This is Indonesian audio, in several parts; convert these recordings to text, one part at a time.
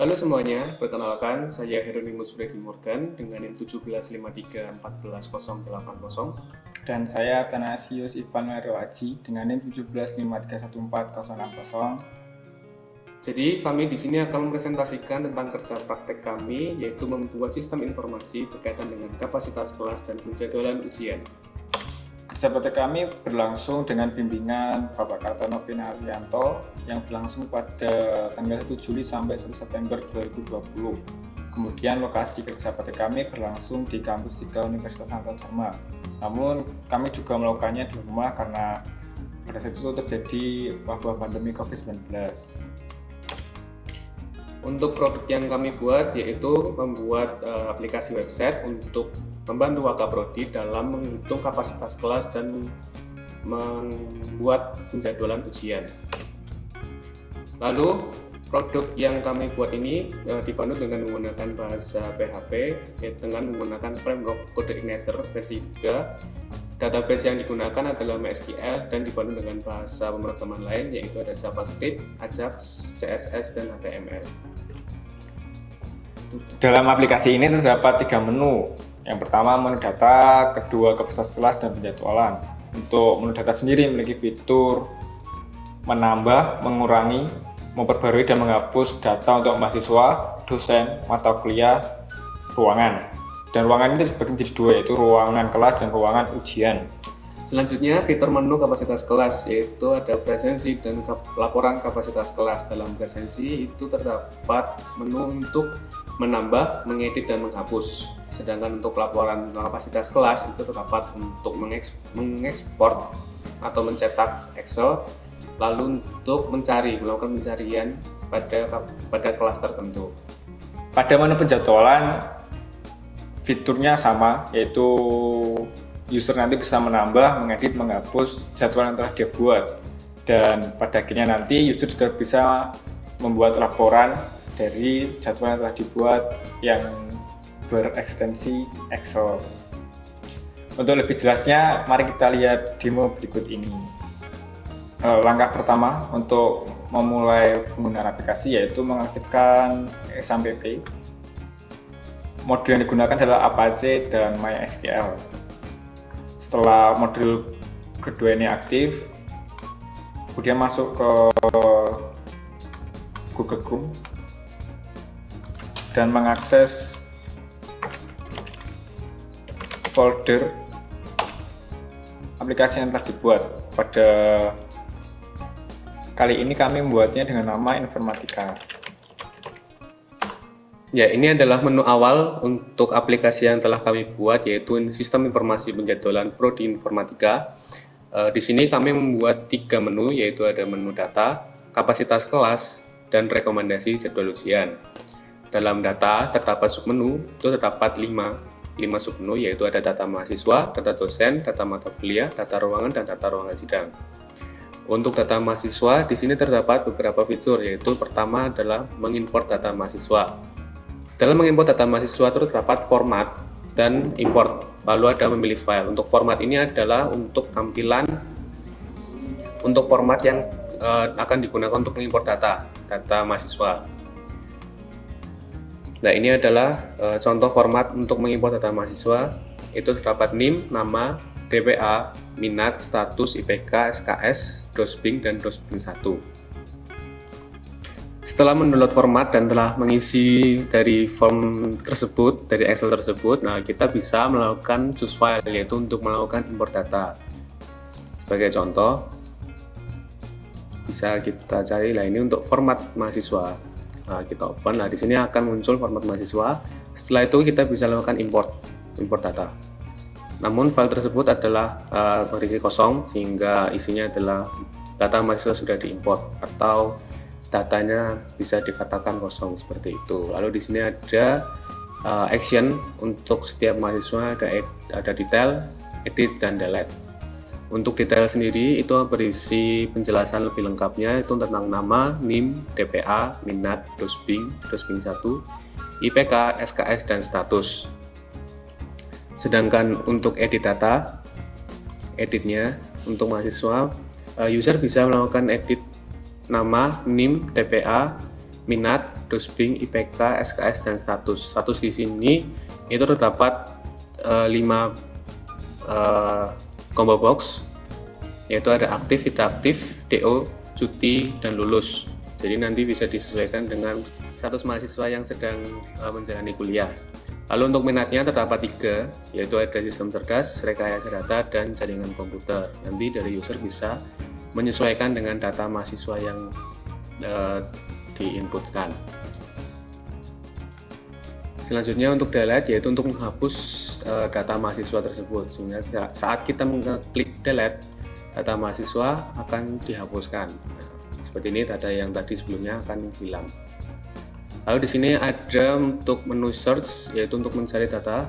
Halo semuanya, perkenalkan saya Hieronymus Freddy Morgan dengan NIM 175314080. Dan saya Tanasius Ivan Mero Aji dengan NIM 175314060. Jadi kami di sini akan mempresentasikan tentang kerja praktek kami, yaitu membuat sistem informasi berkaitan dengan kapasitas kelas dan penjadwalan ujian. Kerja praktek kami berlangsung dengan bimbingan Bapak Kartono Pinaryanto yang berlangsung pada tanggal 1 Juli sampai 1 September 2020. Kemudian lokasi kerja praktek kami berlangsung di kampus 3 Universitas Santo Dharma. Namun kami juga melakukannya di rumah karena pada saat itu terjadi wabah pandemi COVID-19. Untuk produk yang kami buat yaitu membuat aplikasi website untuk membantu Wakaprodi dalam menghitung kapasitas kelas dan membuat penjadwalan ujian. Lalu produk yang kami buat ini dibantu dengan menggunakan bahasa PHP dengan menggunakan framework Code Igniter versi 3. Database yang digunakan adalah MySQL dan dibantu dengan bahasa pemrograman lain yaitu ada JavaScript, Ajax, CSS, dan HTML. Dalam aplikasi ini terdapat 3 menu. Yang pertama menu data, kedua kapasitas kelas dan penjadwalan. Untuk menu data sendiri memiliki fitur menambah, mengurangi, memperbarui dan menghapus data untuk mahasiswa, dosen, mata kuliah, ruangan. Dan ruangan ini terbagi menjadi 2, yaitu ruangan kelas dan ruangan ujian. Selanjutnya, fitur menu kapasitas kelas, yaitu ada presensi dan laporan kapasitas kelas. Dalam presensi itu terdapat menu untuk menambah, mengedit, dan menghapus. Sedangkan untuk laporan kapasitas kelas itu terdapat untuk mengekspor atau mencetak Excel, lalu untuk melakukan pencarian pada kelas tertentu. Pada menu penjadwalan, fiturnya sama, yaitu user nanti bisa menambah, mengedit, menghapus jadwal yang telah dia buat. Dan pada akhirnya nanti user juga bisa membuat laporan dari jadwal yang telah dibuat yang berekstensi Excel. Untuk lebih jelasnya, mari kita lihat demo berikut ini. Langkah pertama untuk memulai penggunaan aplikasi yaitu mengaktifkan XAMPP. Modul yang digunakan adalah Apache dan MySQL. Setelah modul kedua ini aktif, kemudian masuk ke Google Chrome dan mengakses folder aplikasi yang telah dibuat. Pada kali ini kami membuatnya dengan nama Informatika. Ya, ini adalah menu awal untuk aplikasi yang telah kami buat, yaitu Sistem Informasi Penjadwalan Prodi Informatika. Di sini kami membuat 3 menu, yaitu ada menu data, kapasitas kelas, dan rekomendasi jadwal ujian. Dalam data terdapat submenu, itu terdapat 5 submenu, yaitu ada data mahasiswa, data dosen, data mata kuliah, data ruangan, dan data ruangan sidang. Untuk data mahasiswa, di sini terdapat beberapa fitur, yaitu pertama adalah mengimport data mahasiswa. Dalam mengimport data mahasiswa terdapat format dan import, lalu ada memilih file. Untuk format ini adalah untuk tampilan, untuk format yang akan digunakan untuk mengimport data mahasiswa. Nah, ini adalah contoh format untuk mengimport data mahasiswa. Itu terdapat NIM, nama, DPA, minat, status, IPK, SKS, DOSBING, dan DOSBING 1. Setelah mendownload format dan telah mengisi dari form tersebut, dari Excel tersebut, nah kita bisa melakukan choose file, yaitu untuk melakukan import data. Sebagai contoh, bisa kita cari lah ini untuk format mahasiswa. Nah, kita open. Nah, di sini akan muncul format mahasiswa. Setelah itu kita bisa lakukan import data. Namun file tersebut adalah berisi kosong sehingga isinya adalah data mahasiswa sudah diimport atau datanya bisa dikatakan kosong seperti itu. Lalu di sini ada action untuk setiap mahasiswa, ada detail, edit, dan delete. Untuk detail sendiri itu berisi penjelasan lebih lengkapnya, itu tentang nama, NIM, DPA, minat, DOSBING 1, IPK, SKS, dan status. Sedangkan untuk edit data, editnya untuk mahasiswa, user bisa melakukan edit nama, NIM, DPA, minat, Dosbing, IPK, SKS, dan status. Status di sini itu terdapat 5 combo box, yaitu ada aktif, tidak aktif, DO, cuti, dan lulus. Jadi nanti bisa disesuaikan dengan status mahasiswa yang sedang menjalani kuliah. Lalu untuk minatnya terdapat 3, yaitu ada sistem cerdas, rekayasa data, dan jaringan komputer. Nanti dari user bisa menyesuaikan dengan data mahasiswa yang diinputkan. Selanjutnya untuk delete, yaitu untuk menghapus data mahasiswa tersebut, sehingga saat kita mengklik delete, data mahasiswa akan dihapuskan. Nah, seperti ini, data yang tadi sebelumnya akan hilang. Lalu di sini ada untuk menu search, yaitu untuk mencari data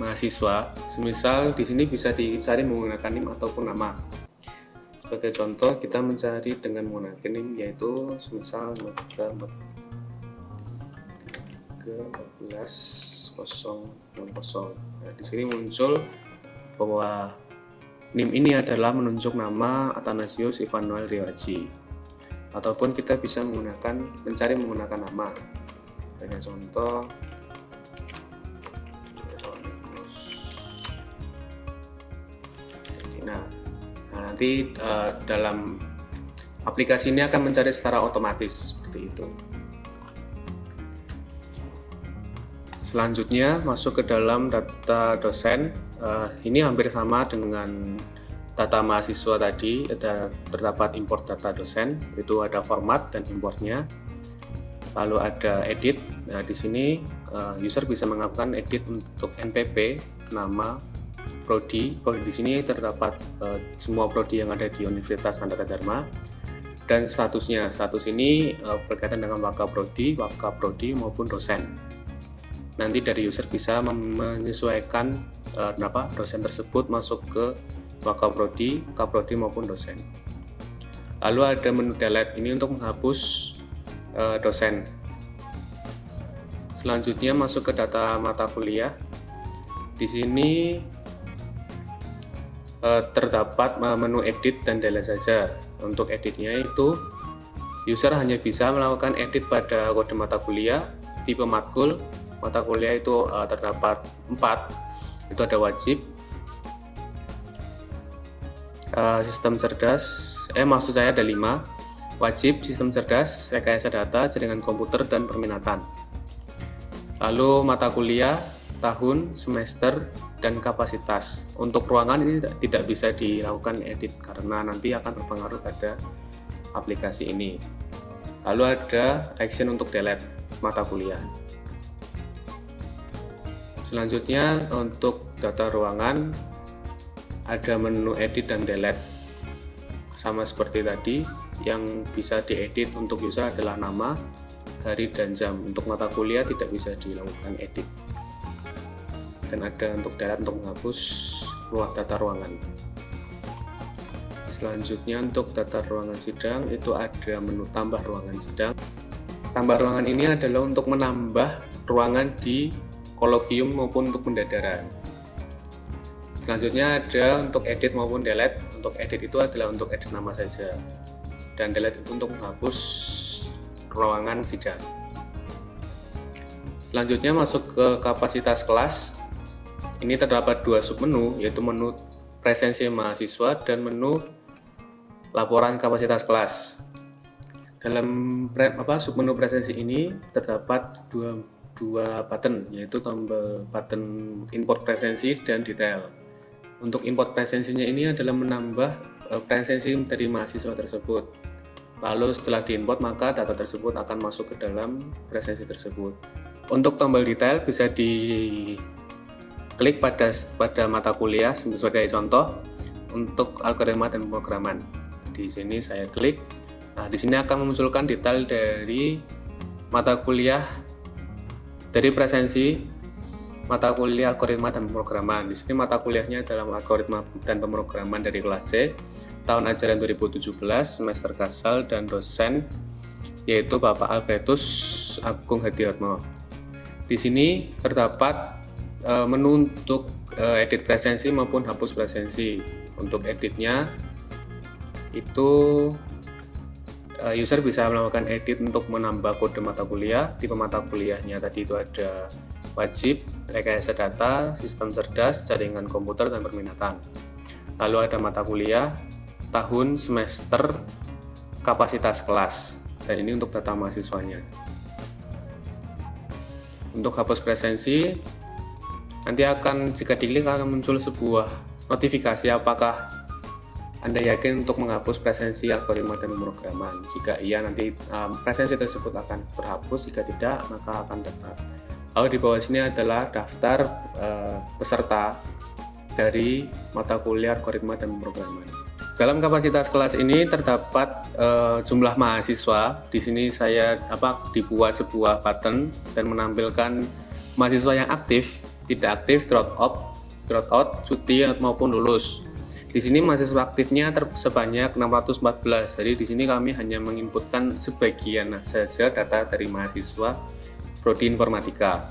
mahasiswa. Semisal di sini bisa dicari menggunakan NIM ataupun nama. Sebagai contoh, kita mencari dengan menggunakan NIM, yaitu semisal 14060. Nah, di sini muncul bahwa NIM ini adalah menunjuk nama Athanasius Immanuel Riohaji. Ataupun kita bisa mencari menggunakan nama. Sebagai contoh, nah nanti dalam aplikasi ini akan mencari secara otomatis seperti itu. Selanjutnya masuk ke dalam data dosen. Ini hampir sama dengan data mahasiswa tadi. Terdapat import data dosen, itu ada format dan importnya. Lalu ada edit. Nah, di sini user bisa menggunakan edit untuk NPP, nama, prodi. Di sini terdapat semua prodi yang ada di Universitas Nandaka Dharma. Dan statusnya. Status ini berkaitan dengan wakaprodi maupun dosen. Nanti dari user bisa menyesuaikan dosen tersebut masuk ke wakaprodi, kaprodi maupun dosen. Lalu ada menu delete, ini untuk menghapus dosen. Selanjutnya masuk ke data mata kuliah. Di sini terdapat menu edit dan delete saja. Untuk editnya itu user hanya bisa melakukan edit pada kode mata kuliah, tipe matkul. Mata kuliah itu terdapat 4, itu ada wajib, sistem cerdas, maksud saya ada 5, wajib, sistem cerdas, rekayasa data, jaringan komputer, dan perminatan. Lalu mata kuliah, tahun, semester, dan kapasitas. Untuk ruangan ini tidak bisa dilakukan edit karena nanti akan berpengaruh pada aplikasi ini. Lalu ada action untuk delete mata kuliah. Selanjutnya untuk data ruangan ada menu edit dan delete. Sama seperti tadi, yang bisa diedit untuk user adalah nama, hari, dan jam. Untuk mata kuliah tidak bisa dilakukan edit. Dan ada untuk delete untuk menghapus data ruangan. Selanjutnya untuk data ruangan sidang itu ada menu tambah ruangan sidang. Tambah ruangan ini adalah untuk menambah ruangan di kolokium maupun untuk pendadaran. Selanjutnya ada untuk edit maupun delete. Untuk edit itu adalah untuk edit nama saja, dan delete itu untuk menghapus ruangan sidang. Selanjutnya masuk ke kapasitas kelas. Ini terdapat 2 submenu, yaitu menu presensi mahasiswa dan menu laporan kapasitas kelas. Dalam submenu presensi ini terdapat dua button, yaitu tombol button import presensi dan detail. Untuk import presensinya ini adalah menambah presensi dari mahasiswa tersebut. Lalu setelah diimport maka data tersebut akan masuk ke dalam presensi tersebut. Untuk tombol detail bisa diklik pada mata kuliah sebagai contoh untuk algoritma dan pemrograman. Di sini saya klik. Nah, di sini akan memunculkan detail dari mata kuliah, dari presensi mata kuliah algoritma dan pemrograman. Di sini mata kuliahnya dalam algoritma dan pemrograman dari kelas C, tahun ajaran 2017, semester Kasal, dan dosen yaitu Bapak Albertus Agung Hadiatmo. Di sini terdapat menu untuk edit presensi maupun hapus presensi. Untuk editnya itu user bisa melakukan edit untuk menambah kode mata kuliah. Tipe mata kuliahnya tadi itu ada wajib, rekayasa data, sistem cerdas, jaringan komputer, dan permintaan. Lalu ada mata kuliah, tahun, semester, kapasitas kelas, dan ini untuk data mahasiswanya. Untuk hapus presensi, nanti jika diklik akan muncul sebuah notifikasi apakah Anda yakin untuk menghapus presensi algoritma dan pemrograman. Jika iya, nanti presensi tersebut akan terhapus. Jika tidak, maka akan tetap. Lalu di bawah sini adalah daftar peserta dari mata kuliah algoritma dan pemrograman. Dalam kapasitas kelas ini terdapat jumlah mahasiswa. Di sini saya dibuat sebuah button dan menampilkan mahasiswa yang aktif, tidak aktif, dropout, cuti maupun lulus. Di sini mahasiswa aktifnya sebanyak 614. Jadi di sini kami hanya menginputkan sebagian saja data dari mahasiswa prodi informatika.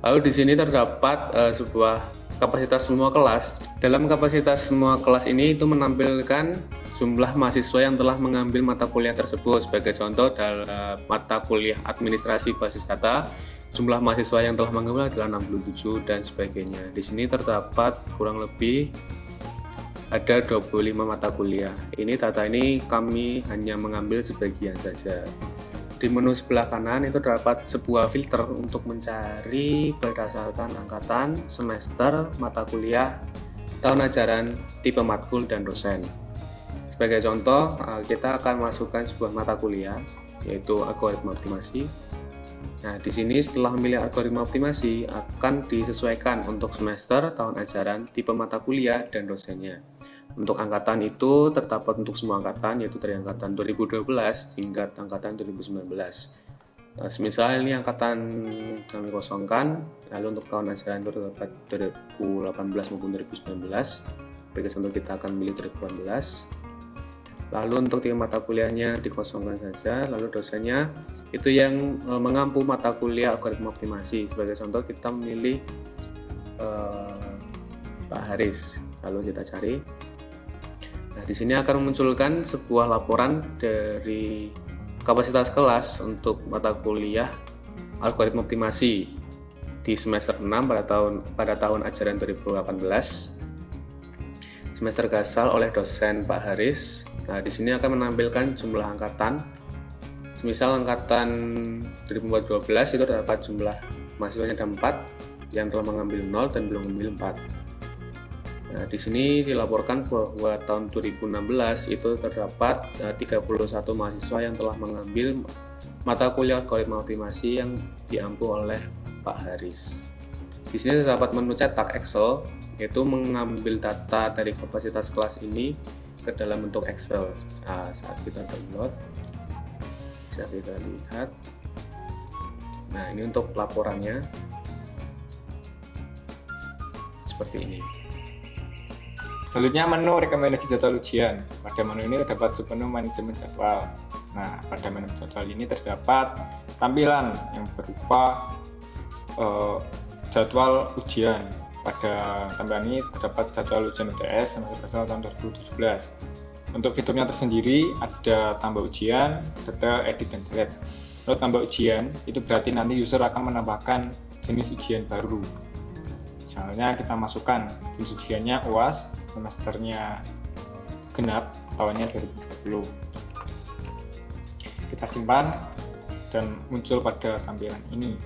Lalu di sini terdapat sebuah kapasitas semua kelas. Dalam kapasitas semua kelas ini itu menampilkan jumlah mahasiswa yang telah mengambil mata kuliah tersebut. Sebagai contoh, dalam mata kuliah administrasi basis data, jumlah mahasiswa yang telah mengambil adalah 67 dan sebagainya. Di sini terdapat kurang lebih ada 25 mata kuliah. Ini data ini kami hanya mengambil sebagian saja. Di menu sebelah kanan itu terdapat sebuah filter untuk mencari berdasarkan angkatan, semester, mata kuliah, tahun ajaran, tipe matkul, dan dosen. Sebagai contoh, kita akan masukkan sebuah mata kuliah, yaitu algoritma optimasi. Nah, di sini setelah memilih algoritma optimasi akan disesuaikan untuk semester, tahun ajaran, tipe mata kuliah, dan dosennya. Untuk angkatan itu terdapat untuk semua angkatan, yaitu dari angkatan 2012 hingga angkatan 2019. Nah, semisal ini angkatan kami kosongkan, lalu untuk tahun ajaran itu terdapat 2018 maupun 2019. Sebagai contoh kita akan memilih 2018. Lalu untuk tipe mata kuliahnya dikosongkan saja, lalu dosennya itu yang mengampu mata kuliah algoritma optimasi. Sebagai contoh kita memilih Pak Haris, lalu kita cari. Nah, di sini akan memunculkan sebuah laporan dari kapasitas kelas untuk mata kuliah algoritma optimasi di semester 6 pada tahun ajaran 2018. Semester Gasal oleh dosen Pak Haris. Nah, di sini akan menampilkan jumlah angkatan. Semisal angkatan 2012 itu terdapat jumlah mahasiswanya ada 4 yang telah mengambil 0 dan belum mengambil 4. Nah, di sini dilaporkan bahwa tahun 2016 itu terdapat 31 mahasiswa yang telah mengambil mata kuliah algoritma optimasi yang diampu oleh Pak Haris. Di sini terdapat menu cetak Excel, yaitu mengambil data dari kapasitas kelas ini ke dalam bentuk Excel. Nah, saat kita download bisa kita lihat. Nah, ini untuk laporannya seperti ini. Selanjutnya menu rekomendasi jadwal ujian. Pada menu ini terdapat submenu manajemen jadwal. Nah, pada menu jadwal ini terdapat tampilan yang berupa jadwal ujian. Pada tampilan ini terdapat jadwal ujian UTS semester Gasal tahun 2017. Untuk fiturnya tersendiri ada tambah ujian, detail, edit, dan delete. Untuk tambah ujian itu berarti nanti user akan menambahkan jenis ujian baru. Misalnya kita masukkan jenis ujiannya UAS, semesternya genap, tahunnya 2020. Kita simpan dan muncul pada tampilan ini.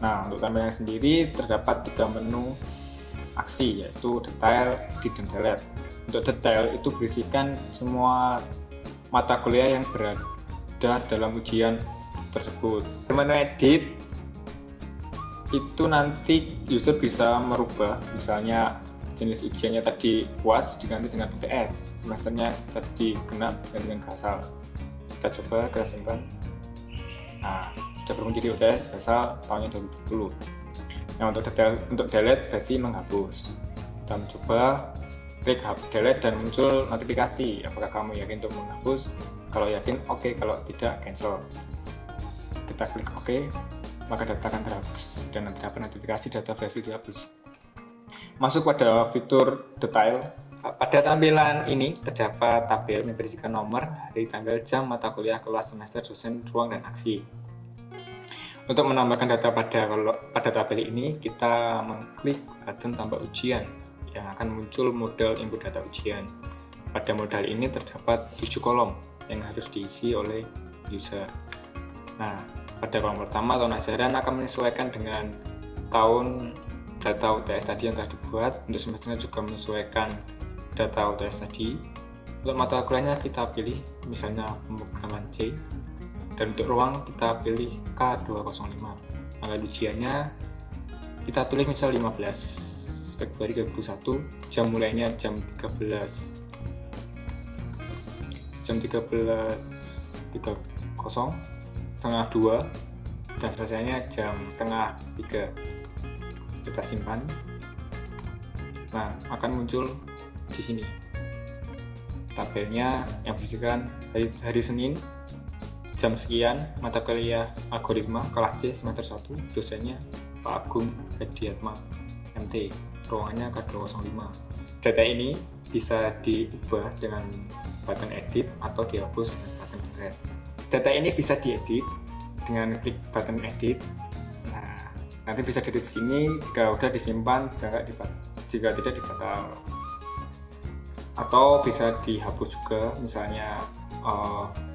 Nah, untuk tampilan sendiri terdapat 3 menu aksi, yaitu detail, edit, dan delete. Untuk detail itu berisikan semua mata kuliah yang berada dalam ujian tersebut. Menu edit itu nanti user bisa merubah, misalnya jenis ujiannya tadi UAS diganti dengan UTS, semesternya tadi genap dengan Gasal. Kita coba, kita simpan. Nah, sudah berubah menjadi UTS Gasal tahunnya 2020. Nah, untuk detail, untuk delete berarti menghapus. Kita mencoba, klik delete dan muncul notifikasi apakah kamu yakin untuk menghapus. Kalau yakin, oke. Kalau tidak, cancel. Kita klik oke, maka data akan terhapus dan terdapat notifikasi data berhasil dihapus. Masuk pada fitur detail. Pada tampilan ini terdapat tabel yang berisikan nomor, hari, tanggal, jam, mata kuliah, kelas, semester, dosen, ruang, dan aksi. Untuk menambahkan data pada tabel ini, kita mengklik button tambah ujian yang akan muncul modal input data ujian. Pada modal ini terdapat 7 kolom yang harus diisi oleh user. Nah, pada kolom pertama, tahun ajaran akan menyesuaikan dengan tahun data UTS tadi yang telah dibuat. Untuk semesternya juga menyesuaikan data UTS tadi. Untuk mata kuliahnya kita pilih misalnya pemrograman C, dan untuk ruang kita pilih K205. Tanggal ujiannya kita tulis misal 15 Februari 2021, jam mulainya jam 13.30, setengah 2, dan selesainya jam setengah 3. Kita simpan. Nah, akan muncul di sini tabelnya yang berisikan hari Senin jam sekian, mata kuliah algoritma kelas C semester 1, dosennya Pak Agung Hediatma MT, ruangannya K205. Data ini bisa diubah dengan button edit atau dihapus dengan button delete. Data ini bisa diedit dengan klik button edit. Nah, nanti bisa diedit di sini jika udah disimpan, jika tidak dibatal. Atau bisa dihapus juga, misalnya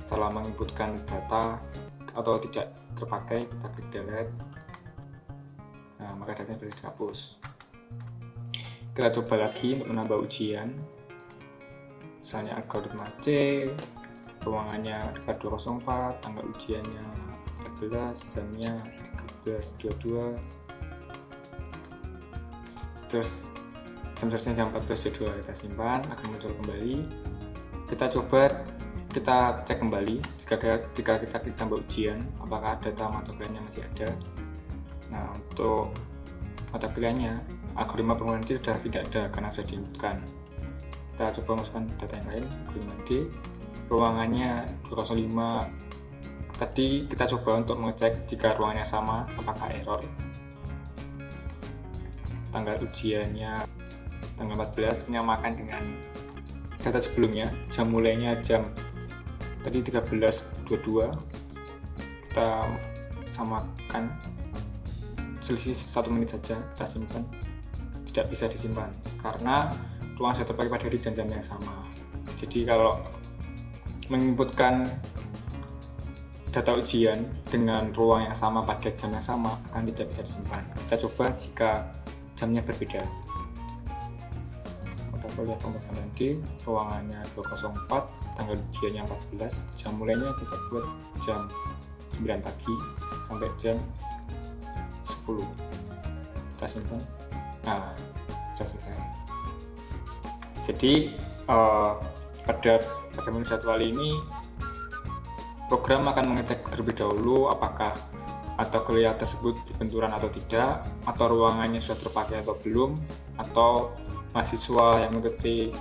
salah menginputkan data atau tidak terpakai, kita klik delete. Nah, maka datanya bisa dihapus. Kita coba lagi untuk menambah ujian. Misalnya algoritma C, ruangannya K204, tanggal ujiannya 14, jamnya 13.22, terus jam selesai jam 14.22. Kita simpan, akan muncul kembali. Kita cek kembali jika kita klik tambah ujian, apakah data mata kuliahnya masih ada. Nah, untuk mata kuliahnya algoritma pemrograman C sudah tidak ada karena sudah diinputkan. Kita coba masukkan data yang lain, algoritma D, ruangannya 205. Tadi kita coba untuk mengecek jika ruangannya sama, apakah error. Tanggal ujiannya tanggal 14 menyamakan dengan data sebelumnya. Jam mulainya jam tadi 13.22, kita samakan, selisih 1 menit saja, kita simpan. Tidak bisa disimpan karena ruang sudah terpakai pada hari dan jam yang sama. Jadi kalau menginputkan data ujian dengan ruang yang sama pada jam yang sama akan tidak bisa disimpan. Kita coba jika jamnya berbeda. Mata kuliah pemrograman D, ruangannya 204, tanggal ujiannya 14, jam mulainya kita buat jam 9 pagi sampai jam 10. Kita simpan. Nah, sudah selesai. Jadi pada menu jadwal ini program akan mengecek terlebih dahulu apakah mata kuliah tersebut dibenturan atau tidak, atau ruangannya sudah terpakai atau belum, atau mahasiswa yang mengikuti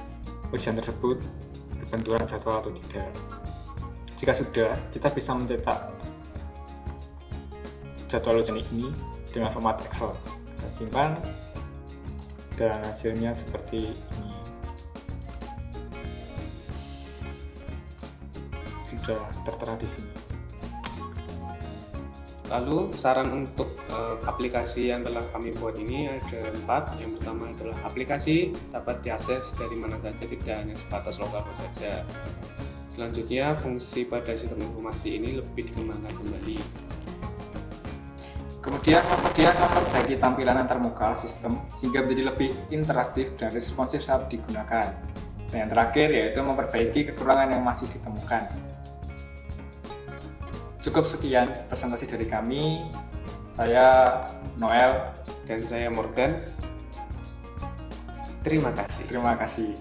ujian tersebut berbenturan jadwal atau tidak. Jika sudah, kita bisa mencetak jadwal ujian ini dengan format Excel. Kita simpan dan hasilnya seperti ini. Sudah tertera di sini. Lalu saran untuk aplikasi yang telah kami buat ini ada 4. Yang pertama adalah aplikasi dapat diakses dari mana saja, tidak hanya sebatas lokal saja. Selanjutnya, fungsi pada sistem informasi ini lebih dikembangkan kembali. Kemudian memperbaiki tampilan antarmuka sistem sehingga menjadi lebih interaktif dan responsif saat digunakan. Dan yang terakhir yaitu memperbaiki kekurangan yang masih ditemukan. Cukup sekian presentasi dari kami. Saya Noel Dan saya Morgan. Terima kasih. Terima kasih.